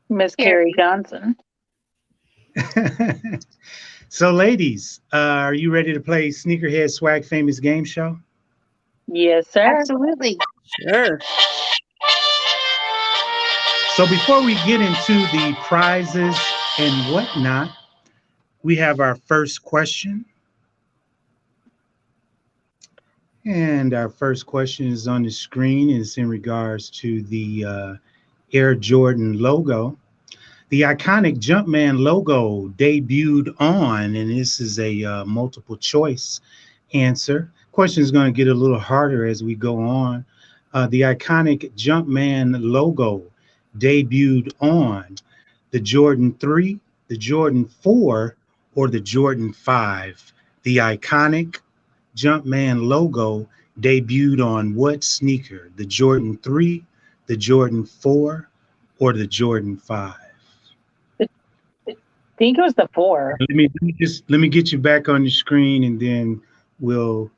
Miss Carrie Johnson. So, ladies, are you ready to play Sneakerhead Swag Famous Game Show? Yes, sir. Absolutely. Sure. So, before we get into the prizes and whatnot, we have our first question. And our first question is on the screen. It's in regards to the Air Jordan logo. The iconic Jumpman logo debuted on, and this is a multiple choice answer. Question is going to get a little harder as we go on. The iconic Jumpman logo debuted on the Jordan 3, the Jordan 4, or the Jordan 5. The iconic Jumpman logo debuted on what sneaker? The Jordan 3, the Jordan 4, or the Jordan 5? I think it was the 4. Let me get you back on the screen, and then we'll.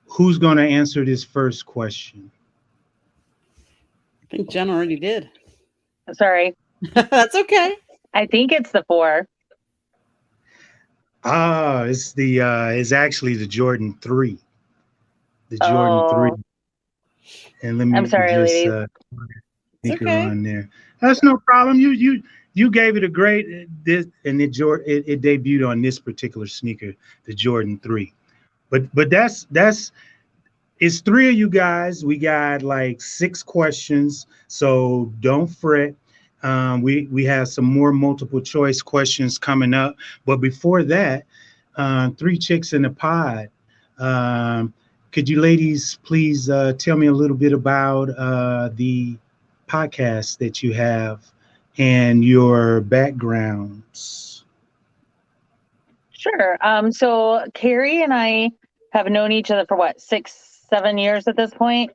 Who's going to answer this first question? I think Jen already did. Sorry. That's okay. I think it's the 4. It's actually the Jordan 3. The Jordan 3. And let me I'm sorry, just ladies. sneaker okay. on there. That's no problem. You gave it a great this, and it debuted on this particular sneaker, the Jordan 3. But that's it's 3 of you guys. We got like 6 questions, so don't fret. We have some more multiple choice questions coming up, but before that, 3 chicks in a pod. Could you ladies please tell me a little bit about the podcast that you have and your backgrounds? Sure. So Carrie and I have known each other for what, 6, 7 years at this point.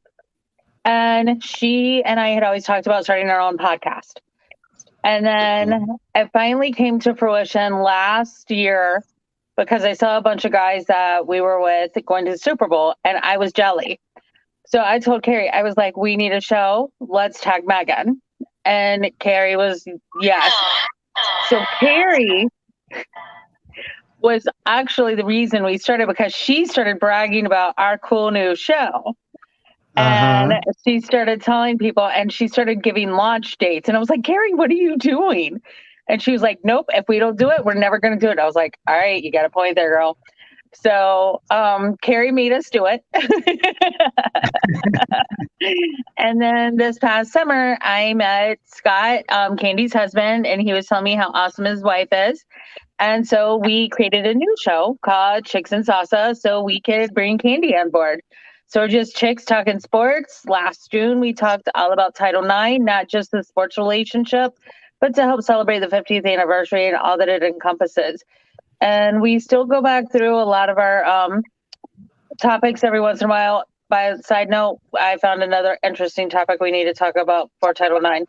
And she and I had always talked about starting our own podcast. And then it finally came to fruition last year because I saw a bunch of guys that we were with going to the Super Bowl, and I was jelly. So I told Carrie, I was like, we need a show. Let's tag Megan. And Carrie was, yes. So Carrie was actually the reason we started because she started bragging about our cool new show. And she started telling people, and she started giving launch dates. And I was like, Carrie, what are you doing? And she was like, nope, if we don't do it, we're never going to do it. I was like, all right, you got a point there, girl. So Carrie made us do it. And then this past summer, I met Scott, Candy's husband, and he was telling me how awesome his wife is. And so we created a new show called Chicks and Salsa so we could bring Candy on board. So we're just chicks talking sports. Last June, we talked all about Title IX, not just the sports relationship, but to help celebrate the 50th anniversary and all that it encompasses. And we still go back through a lot of our topics every once in a while. By a side note, I found another interesting topic we need to talk about for Title IX.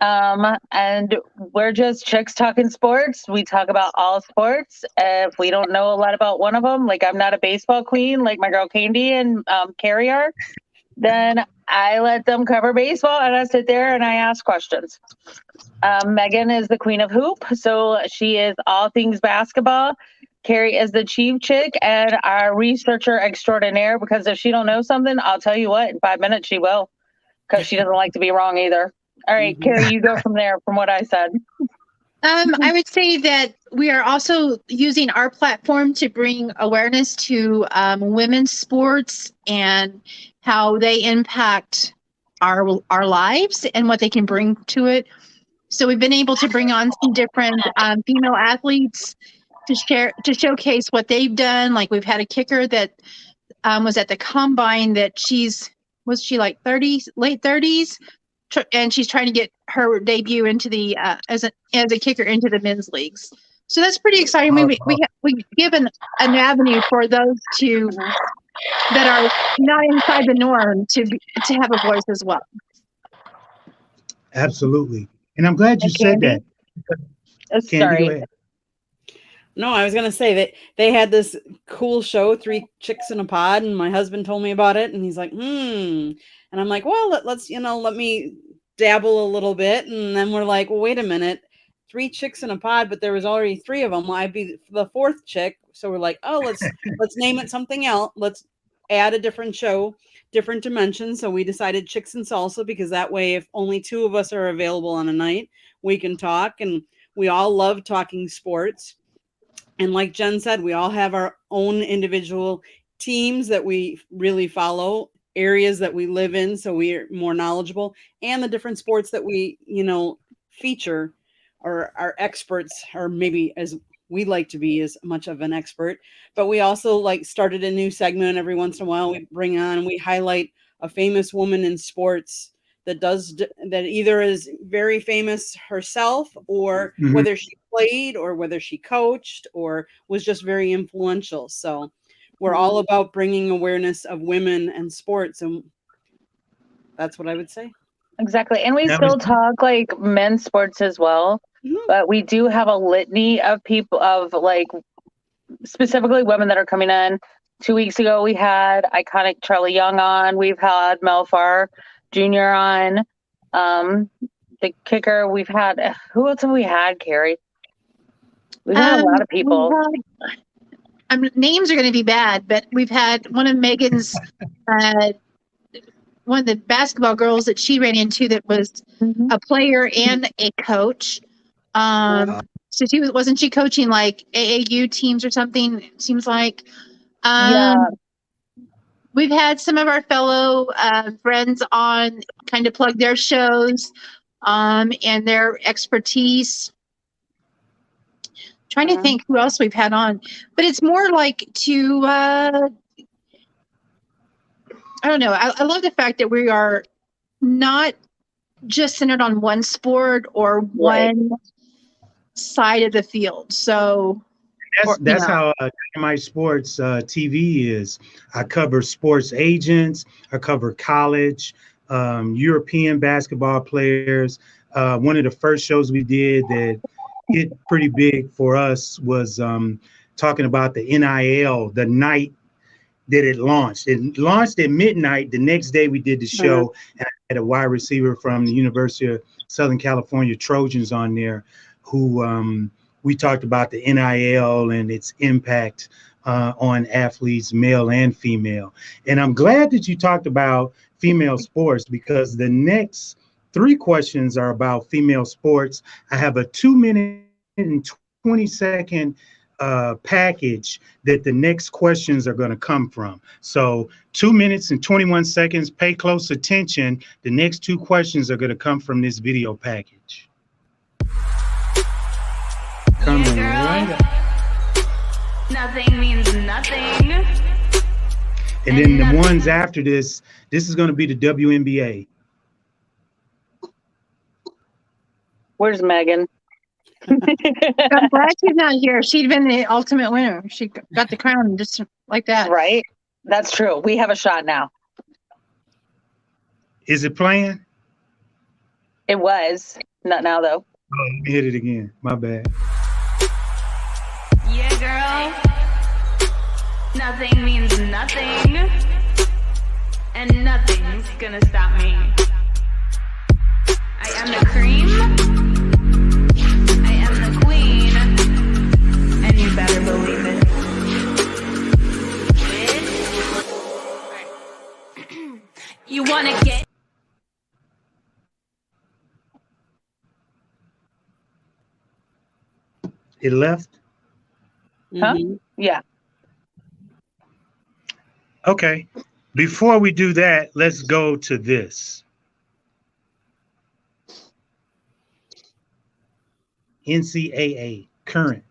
And we're just chicks talking sports. We talk about all sports. If we don't know a lot about one of them, like I'm not a baseball queen, like my girl Candy and Carrie are, then I let them cover baseball and I sit there and I ask questions. Megan is the queen of hoop, so she is all things basketball. Carrie is the chief chick and our researcher extraordinaire, because if she don't know something, I'll tell you what, in 5 minutes she will, because she doesn't like to be wrong either. All right, Carrie, you go from there from what I said. I would say that we are also using our platform to bring awareness to women's sports and how they impact our lives and what they can bring to it. So we've been able to bring on some different female athletes to showcase what they've done. Like we've had a kicker that was at the combine that was she like 30s, late 30s, and she's trying to get her debut into the as a kicker into the men's leagues. So that's pretty exciting. We've given an avenue for those that are not inside the norm to have a voice as well. Absolutely. And I'm glad you said that. Candy, Sorry. go ahead. No, I was going to say that they had this cool show, 3 Chicks in a Pod, and my husband told me about it, and he's like, And I'm like, well, let me dabble a little bit, and then we're like, well, wait a minute, 3 chicks in a pod, but there was already 3 of them. Well, I'd be the 4th chick. So we're like, oh, let's name it something else. Let's add a different show, different dimensions. So we decided Chicks and Salsa, because that way, if only 2 of us are available on a night, we can talk. And we all love talking sports. And like Jen said, we all have our own individual teams that we really follow, areas that we live in, so we're more knowledgeable, and the different sports that we, feature, or are experts, or maybe as we like to be as much of an expert. But we also like started a new segment every once in a while. We bring on, we highlight a famous woman in sports that either is very famous herself, or whether she played, or whether she coached, or was just very influential. So we're all about bringing awareness of women and sports, and that's what I would say. Exactly. And we still talk like men's sports as well, but we do have a litany of people, of like specifically women that are coming in. 2 weeks ago, we had iconic Trae Young on. We've had Mel Farr Jr. on. The kicker, we've had, who else have we had, Carrie? We've had a lot of people. Names are going to be bad, but we've had one of Megan's, one of the basketball girls that she ran into that was a player and a coach. So wasn't she coaching like AAU teams or something? It seems like. Yeah. We've had some of our fellow friends on, kind of plug their shows and their expertise. Trying to think who else we've had on, but it's more like to, I don't know. I love the fact that we are not just centered on one sport or one side of the field. So that's how Dynamite Sports TV is. I cover sports agents. I cover college, European basketball players. One of the first shows we did that hit pretty big for us was talking about the NIL, the night that it launched. It launched at midnight. The next day we did the show, and I had a wide receiver from the University of Southern California Trojans on there who we talked about the NIL and its impact on athletes, male and female. And I'm glad that you talked about female sports, because the next 3 questions are about female sports. I have a 2-minute and 20-second package that the next questions are going to come from. So 2 minutes and 21 seconds, pay close attention. The next 2 questions are going to come from this video package. Coming right up. Nothing means nothing. And then the ones after this is going to be the WNBA. Where's Megan? I'm glad she's not here. She'd been the ultimate winner. She got the crown just like that. Right? That's true. We have a shot now. Is it playing? It was. Not now, though. Oh, let me hit it again. My bad. Yeah, girl. Nothing means nothing. And nothing's gonna stop me. I am the cream. I am the queen. And you better believe it. Bitch. You wanna get... It left? Huh? Yeah. Okay. Before we do that, let's go to this. NCAA current.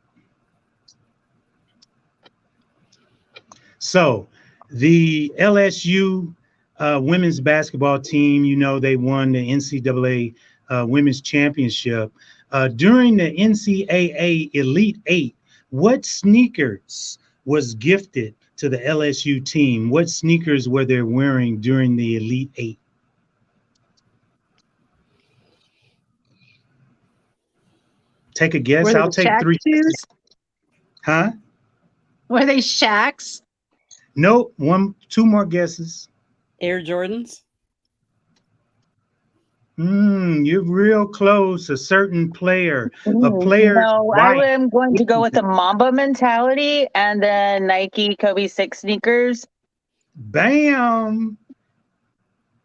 So the LSU women's basketball team, you know, they won the NCAA women's championship. During the NCAA Elite Eight, what sneakers was gifted to the LSU team? What sneakers were they wearing during the Elite Eight? Take a guess. I'll take 3 guesses. Huh? Were they Shaqs? Nope. 2 more guesses. Air Jordans. You're real close. A certain player, a player's No, I wife. am going to go with the Mamba mentality and then Nike Kobe 6 sneakers. Bam!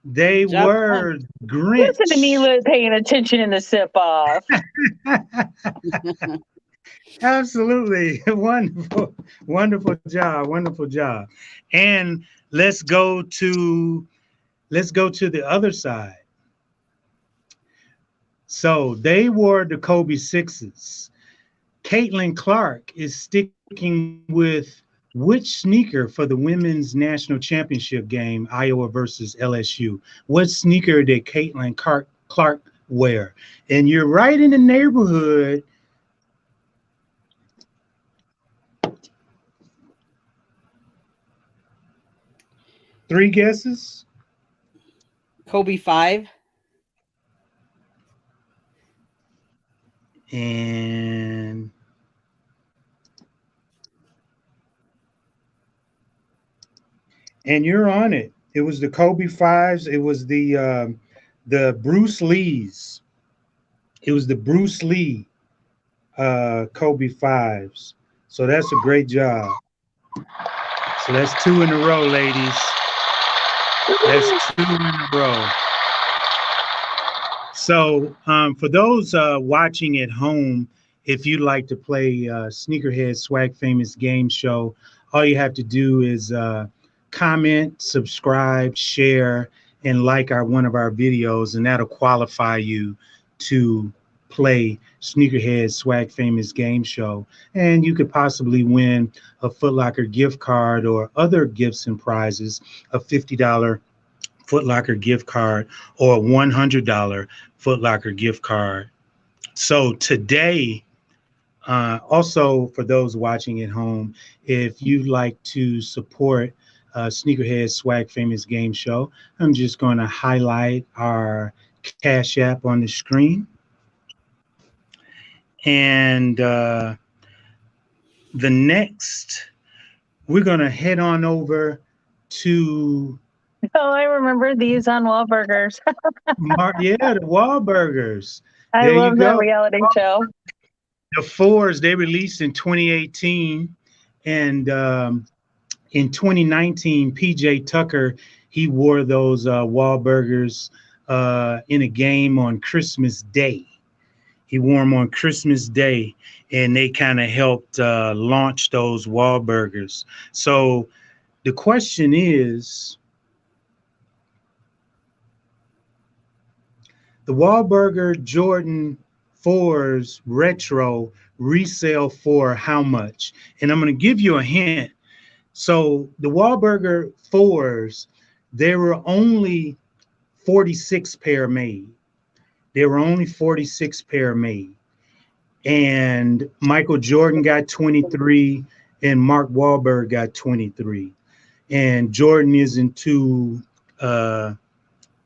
They Good job, were Listen to me Grinch. paying attention in the sip off. Absolutely. Wonderful. Wonderful job. Wonderful job. And let's go to the other side. So they wore the Kobe sixes. Caitlin Clark is sticking with which sneaker for the women's national championship game, Iowa versus LSU? What sneaker did Caitlin Clark wear? And you're right in the neighborhood. Three guesses. Kobe 5. And you're on it. It was the Kobe fives. It was the Bruce Lee's. It was the Bruce Lee Kobe fives. So that's a great job. So that's two in a row, ladies. That's two in a row. So for those watching at home, if you'd like to play Sneakerhead Swag Famous Game Show, all you have to do is comment, subscribe, share, and like one of our videos, and that'll qualify you to play Sneakerhead Swag Famous Game Show. And you could possibly win a Foot Locker gift card or other gifts and prizes, a $50 Foot Locker gift card or a $100 Foot Locker gift card. So today, also for those watching at home, if you'd like to support Sneakerhead Swag Famous Game Show, I'm just going to highlight our Cash App on the screen. And the next, we're going to head on over to Oh, I remember these on Wahlburgers. the Wahlburgers. I There you love that go. reality show. The fours they released in 2018, and in 2019, PJ Tucker, he wore those Wahlburgers in a game on Christmas Day. He wore them on Christmas Day, and they kind of helped launch those Wahlburgers. So the question is, the Wahlburger Jordan 4s retro resale for how much? And I'm going to give you a hint. So the Wahlburger 4s, there were only 46 pair made. There were only 46 pair made. And Michael Jordan got 23 and Mark Wahlberg got 23. And Jordan isn't too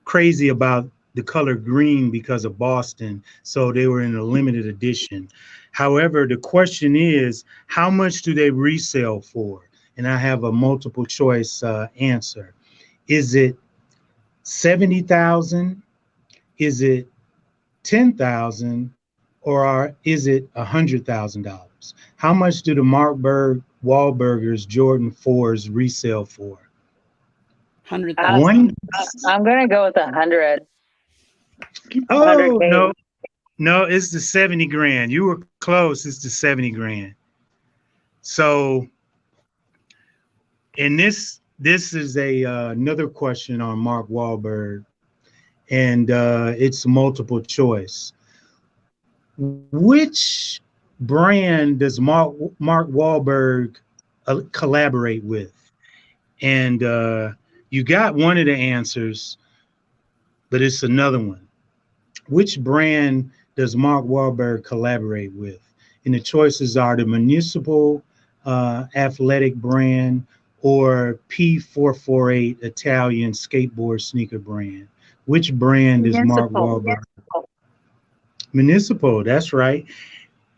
crazy about the color green because of Boston. So they were in a limited edition. However, the question is, how much do they resell for? And I have a multiple choice answer. Is it 70,000? Is it 10,000? Or is it $100,000? How much do the Mark Wahlbergers Jordan 4s resell for? 100,000. One. I'm gonna go with 100. Oh 100K. no, it's the 70 grand. You were close. It's the 70 grand. So, and this is another question on Mark Wahlberg, and it's multiple choice. Which brand does Mark Wahlberg collaborate with? And you got one of the answers, but it's another one. Which brand does Mark Wahlberg collaborate with? And the choices are the Municipal athletic brand or P448 Italian skateboard sneaker brand. Which brand does Mark Wahlberg? Municipal, that's right.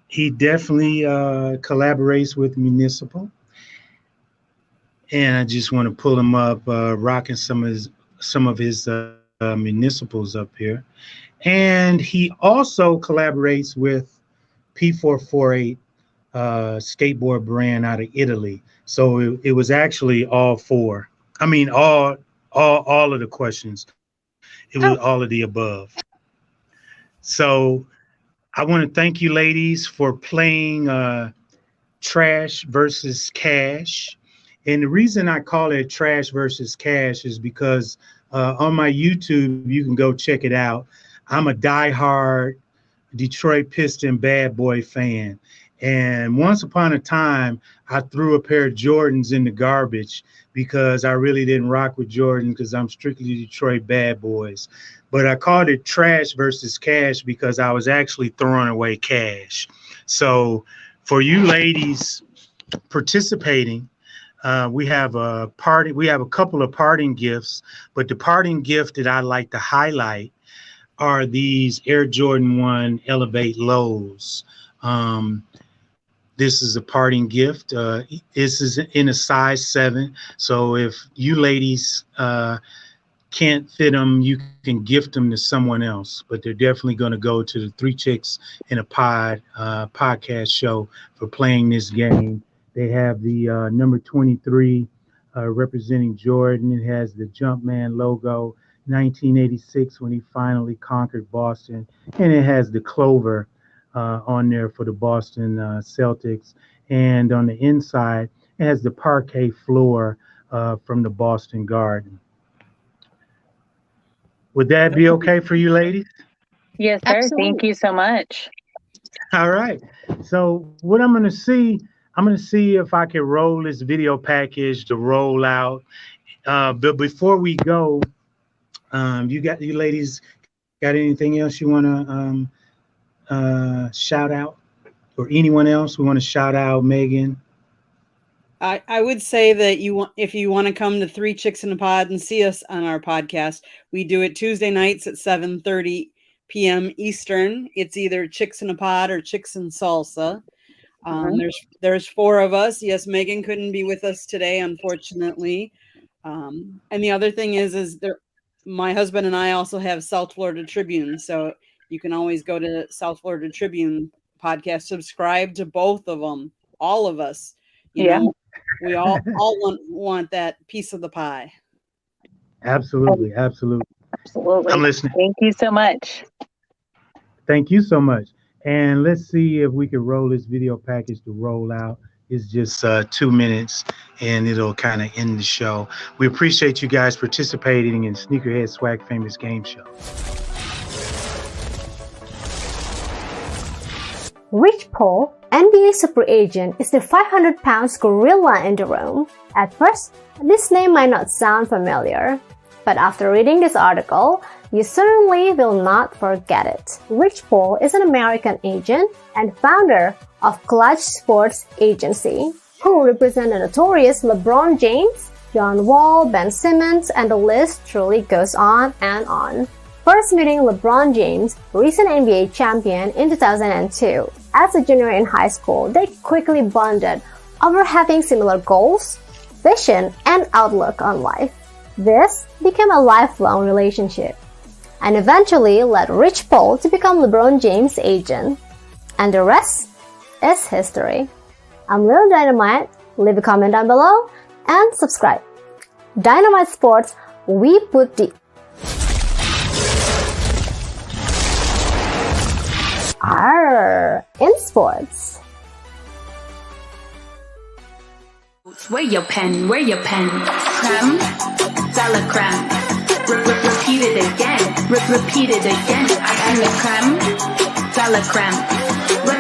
He definitely collaborates with Municipal. And I just want to pull him up, rocking some of his municipals up here. And he also collaborates with P448 skateboard brand out of Italy. So it was actually all four. I mean, all of the questions. It was all of the above. So I want to thank you, ladies, for playing trash versus cash. And the reason I call it trash versus cash is because on my YouTube, you can go check it out. I'm a diehard Detroit Piston bad boy fan. And once upon a time, I threw a pair of Jordans in the garbage because I really didn't rock with Jordan because I'm strictly Detroit bad boys. But I called it trash versus cash because I was actually throwing away cash. So for you ladies participating, we have a couple of parting gifts, but the parting gift that I like to highlight are these Air Jordan 1 Elevate Lows. This is a parting gift. This is in a size 7. So if you ladies can't fit them, you can gift them to someone else. But they're definitely going to go to the Three Chicks in a Pod podcast show for playing this game. They have the number 23 representing Jordan. It has the Jumpman logo, 1986 when he finally conquered Boston. And it has the clover on there for the Boston Celtics. And on the inside, it has the parquet floor from the Boston Garden. Would that be okay for you ladies? Yes, sir. Absolutely. Thank you so much. All right. So what I'm going to see if I can roll this video package to roll out. But before we go, you ladies got anything else you want to shout out, or anyone else we want to shout out? Megan? I would say that if you want to come to Three Chicks in a Pod and see us on our podcast, we do it Tuesday nights at 7:30 p.m. Eastern. It's either Chicks in a Pod or Chicks in Salsa. There's 4 of us. Yes, Megan couldn't be with us today, unfortunately. And the other thing is my husband and I also have South Florida Tribune, so you can always go to South Florida Tribune podcast, subscribe to both of them, all of us. You know, we all want that piece of the pie. Absolutely. Absolutely. I'm listening. Thank you so much. Thank you so much. And let's see if we can roll this video package to roll out. It's just 2 minutes and it'll kind of end the show. We appreciate you guys participating in Sneakerheads Swag Famous Game Show. Rich Paul, NBA super agent, is the 500-pound gorilla in the room. At first, this name might not sound familiar, but after reading this article, you certainly will not forget it. Rich Paul is an American agent and founder of Clutch Sports Agency, who represent the notorious LeBron James, John Wall, Ben Simmons, and the list truly goes on and on. First meeting LeBron James, recent NBA champion, in 2002. As a junior in high school, they quickly bonded over having similar goals, vision, and outlook on life. This became a lifelong relationship and eventually led Rich Paul to become LeBron James' agent. And the rest is history. I'm Lil Dynamite. Leave a comment down below and subscribe. Dynamite Sports, we put the R in sports. Where your pen? Creme, dollar creme. Repeat it again. Repeat it again. I am the creme, dollar creme.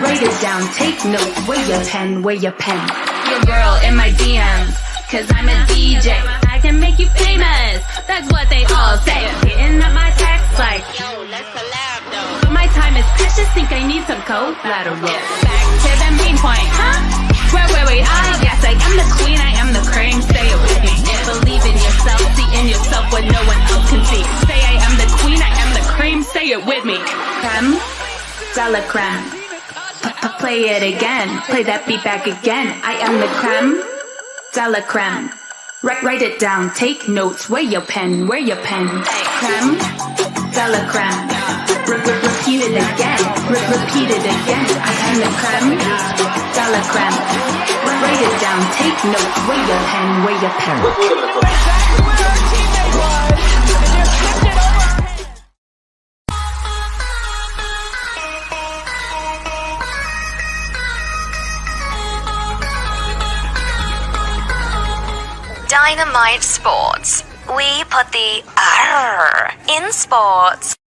Write it down. Take notes. Where your pen? Your girl in my DMs, 'cause I'm a DJ. I can make you famous. That's what they all say. Hitting up my text like, yo, let's collab though. But my time is precious. Think I need some collateral. Back to the main point, huh? Wait. Yes, I am the queen. I am the cream. Say it with me. Believe in yourself. See in yourself what no one else can see. Say I am the queen. I am the cream. Say it with me. Creme, dollar creme. Play it again. Play that beat back again. I am the creme, dollar creme. Write it down. Take notes. Where your pen? creme de la creme. Repeat it again. Repeat it again. I am the creme de la creme. Write it down. Take notes. Weigh your pen. Weigh your pen. Dynamite Sports. We put the R in sports.